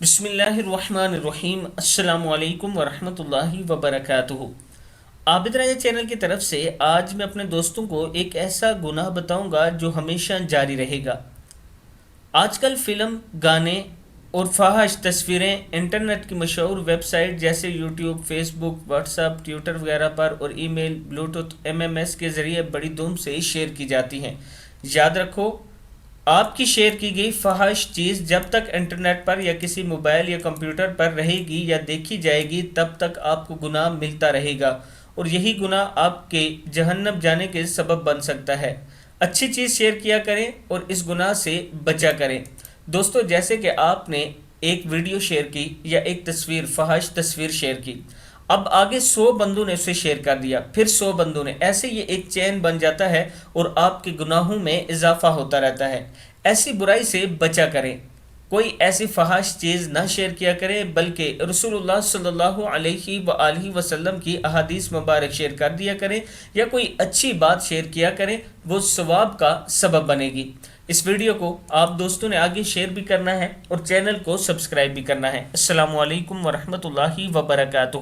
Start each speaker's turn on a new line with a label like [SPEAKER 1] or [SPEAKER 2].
[SPEAKER 1] بسم اللہ الرحمن الرحیم، السلام علیکم ورحمۃ اللہ وبرکاتہ۔ عابد راجہ چینل کی طرف سے آج میں اپنے دوستوں کو ایک ایسا گناہ بتاؤں گا جو ہمیشہ جاری رہے گا۔ آج کل فلم، گانے اور فحش تصویریں انٹرنیٹ کی مشہور ویب سائٹ جیسے یوٹیوب، فیس بک، واٹس ایپ، ٹویٹر وغیرہ پر اور ای میل، بلوٹوتھ، MS کے ذریعے بڑی دھوم سے شیئر کی جاتی ہیں۔ یاد رکھو، آپ کی شیئر کی گئی فحش چیز جب تک انٹرنیٹ پر یا کسی موبائل یا کمپیوٹر پر رہے گی یا دیکھی جائے گی تب تک آپ کو گناہ ملتا رہے گا، اور یہی گناہ آپ کے جہنم جانے کے سبب بن سکتا ہے۔ اچھی چیز شیئر کیا کریں اور اس گناہ سے بچا کریں۔ دوستو، جیسے کہ آپ نے ایک ویڈیو شیئر کی یا ایک تصویر، فحش تصویر شیئر کی، اب آگے 100 بندوں نے اسے شیئر کر دیا، پھر 100 بندوں نے، ایسے یہ ایک چین بن جاتا ہے اور آپ کے گناہوں میں اضافہ ہوتا رہتا ہے۔ ایسی برائی سے بچا کریں، کوئی ایسی فحش چیز نہ شیئر کیا کریں، بلکہ رسول اللہ صلی اللہ علیہ وآلہ وسلم کی احادیث مبارک شیئر کر دیا کریں، یا کوئی اچھی بات شیئر کیا کریں، وہ ثواب کا سبب بنے گی۔ اس ویڈیو کو آپ دوستوں نے آگے شیئر بھی کرنا ہے اور چینل کو سبسکرائب بھی کرنا ہے۔ السلام علیکم ورحمۃ اللہ وبرکاتہ۔